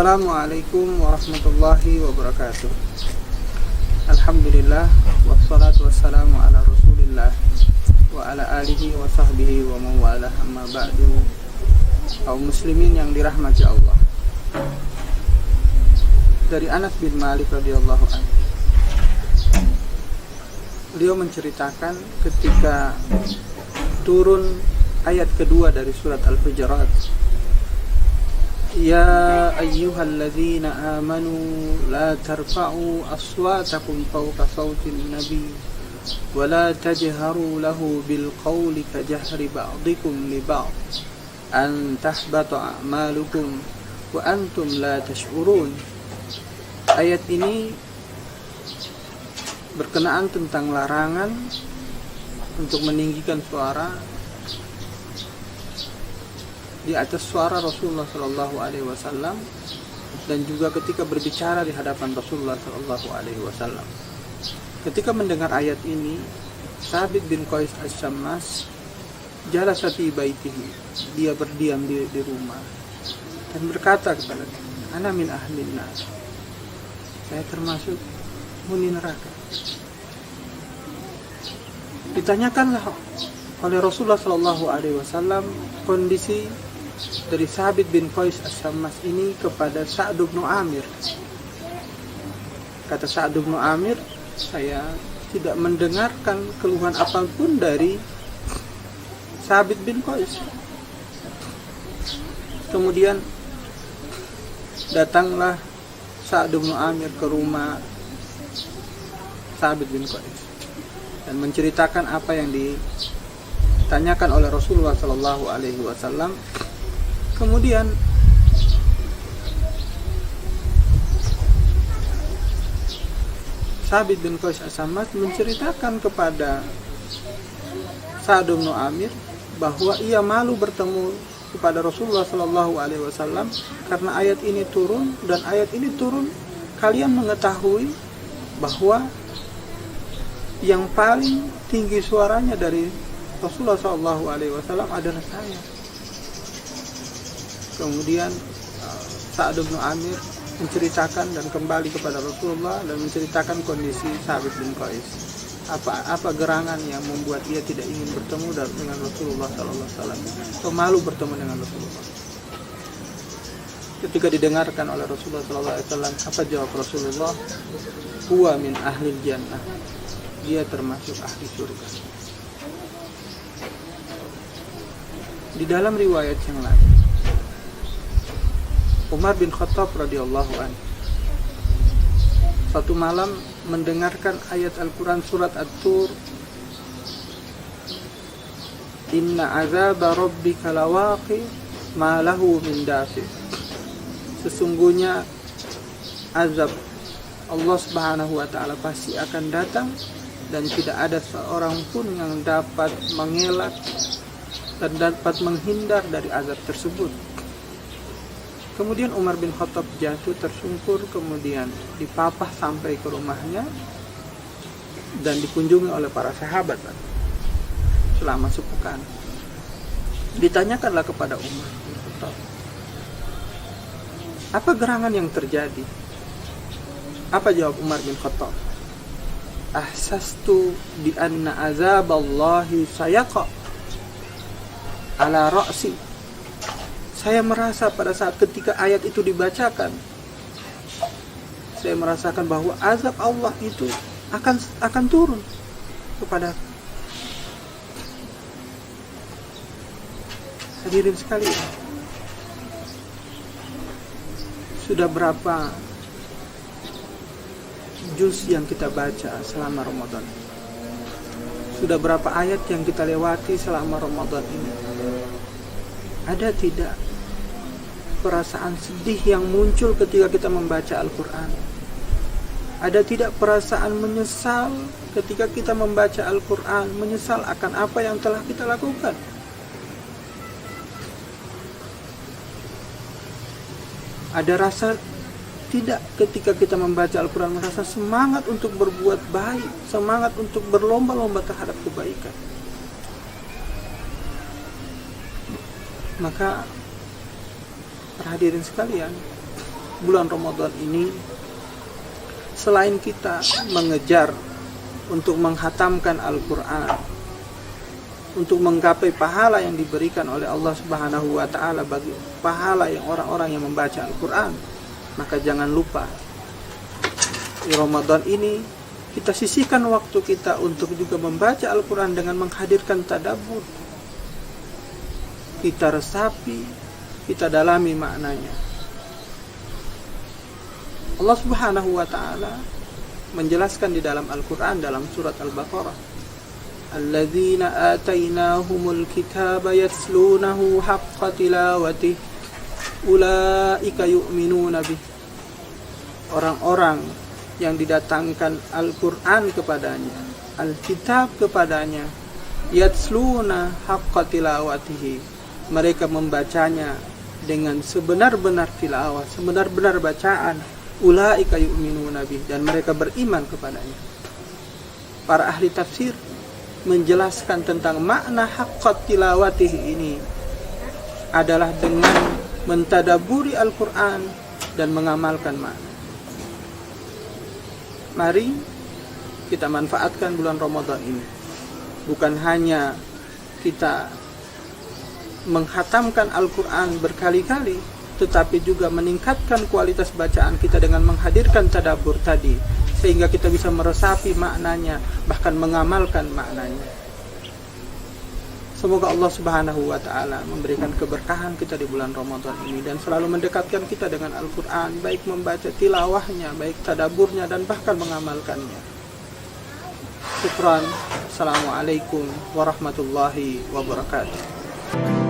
Assalamualaikum warahmatullahi wabarakatuh. Alhamdulillah wassalatu wassalamu ala Rasulillah wa ala alihi wa sahbihi wa mawalah, amma ba'du. Kaum muslimin yang dirahmati Allah. Dari Anas bin Malik radhiyallahu anhu, beliau menceritakan ketika turun ayat kedua dari surat Al-Hujurat, Ya ayyuhalladzina amanu la tarfa'u aswatakum fawqa sawtin nabi wa la tajharu lahu bil qawli kajahri ba'dikum li ba'd an tahbata a'malukum wa antum la tash'urun. Ayat ini berkenaan tentang larangan untuk meninggikan suara di atas suara Rasulullah Sallallahu Alaihi Wasallam dan juga ketika berbicara di hadapan Rasulullah Sallallahu Alaihi Wasallam. Ketika mendengar ayat ini, Thabit bin Qais As-Syammas jalasa fi baitihi, dia berdiam di rumah dan berkata kepada dia, Ana min ahlin nar, saya termasuk huni neraka. Ditanyakanlah oleh Rasulullah Sallallahu Alaihi Wasallam kondisi dari Thabit bin Qais As-Syammas ini kepada Sa'd bin Amir. Kata Sa'd bin Amir, saya tidak mendengarkan keluhan apapun dari Thabit bin Qais. Kemudian datanglah Sa'd bin Amir ke rumah Thabit bin Qais dan menceritakan apa yang ditanyakan oleh Rasulullah Sallallahu Alaihi Wasallam. Kemudian Thabit bin Qais As-Syammas menceritakan kepada Sa'd bin Amir bahwa ia malu bertemu kepada Rasulullah Sallallahu Alaihi Wasallam karena ayat ini turun, dan ayat ini turun kalian mengetahui bahwa yang paling tinggi suaranya dari Rasulullah Sallallahu Alaihi Wasallam adalah saya. Kemudian Sa'd bin Amir menceritakan dan kembali kepada Rasulullah dan menceritakan kondisi Thabit bin Qais. Apa gerangan yang membuat ia tidak ingin bertemu dengan Rasulullah Sallallahu Alaihi Wasallam, atau malu bertemu dengan Rasulullah. Ketika didengarkan oleh Rasulullah Sallallahu Alaihi Wasallam, apa jawab Rasulullah? Huwa min ahlil jannah, dia termasuk ahli surga. Di dalam riwayat yang lain, Umar bin Khattab radhiyallahu anhu satu malam mendengarkan ayat Al-Quran surat At-Tur, Inna azaba rabbika lawaqi ma lahu min dafi. Sesungguhnya azab Allah Subhanahu wa taala pasti akan datang dan tidak ada seorang pun yang dapat mengelak dan dapat menghindar dari azab tersebut. Kemudian Umar bin Khattab jatuh tersungkur, kemudian dipapah sampai ke rumahnya dan dikunjungi oleh para sahabat selama sepekan. Ditanyakanlah kepada Umar bin Khattab, apa gerangan yang terjadi? Apa jawab Umar bin Khattab? Ahsastu bi anna azaballahi sayaqa ala ra'si. Saya merasa pada saat ketika ayat itu dibacakan, saya merasakan bahwa azab Allah itu akan turun kepada hadirin sekalian. Sudah berapa juz yang kita baca selama Ramadan? Sudah berapa ayat yang kita lewati selama Ramadan ini? Ada tidak perasaan sedih yang muncul ketika kita membaca Al-Quran? Ada tidak perasaan menyesal ketika kita membaca Al-Quran, menyesal akan apa yang telah kita lakukan? Ada rasa tidak ketika kita membaca Al-Quran, merasa semangat untuk berbuat baik, semangat untuk berlomba-lomba terhadap kebaikan? Maka hadirin sekalian, bulan Ramadan ini, selain kita mengejar untuk menghatamkan Al-Quran, untuk menggapai pahala yang diberikan oleh Allah Subhanahu wa Ta'ala bagi pahala yang orang-orang yang membaca Al-Quran, maka jangan lupa di Ramadan ini kita sisihkan waktu kita untuk juga membaca Al-Quran dengan menghadirkan tadabbur. Kita resapi, kita dalami maknanya. Allah Subhanahu wa Ta'ala menjelaskan di dalam Al-Quran dalam surat Al-Baqarah, alladzina atainahumul kitaba yatslunahu haqqa tilawatih ulaika yu'minuna bih. Orang-orang yang didatangkan Al-Quran kepadanya, Alkitab kepadanya, yatsluna haqqa tilawatihi, mereka membacanya dengan sebenar-benar tilawah, sebenar-benar bacaan. Ulaika yu'minuna bih, dan mereka beriman kepadanya. Para ahli tafsir menjelaskan tentang makna haqqa tilawatihi ini adalah dengan mentadaburi Al-Quran dan mengamalkan makna. Mari kita manfaatkan bulan Ramadan ini, bukan hanya kita menghatamkan Al-Quran berkali-kali, tetapi juga meningkatkan kualitas bacaan kita dengan menghadirkan tadabbur tadi, sehingga kita bisa meresapi maknanya, bahkan mengamalkan maknanya. Semoga Allah Subhanahu wa Ta'ala memberikan keberkahan kita di bulan Ramadan ini dan selalu mendekatkan kita dengan Al-Quran, baik membaca tilawahnya, baik tadabburnya, dan bahkan mengamalkannya. Syukran. Assalamualaikum warahmatullahi wabarakatuh.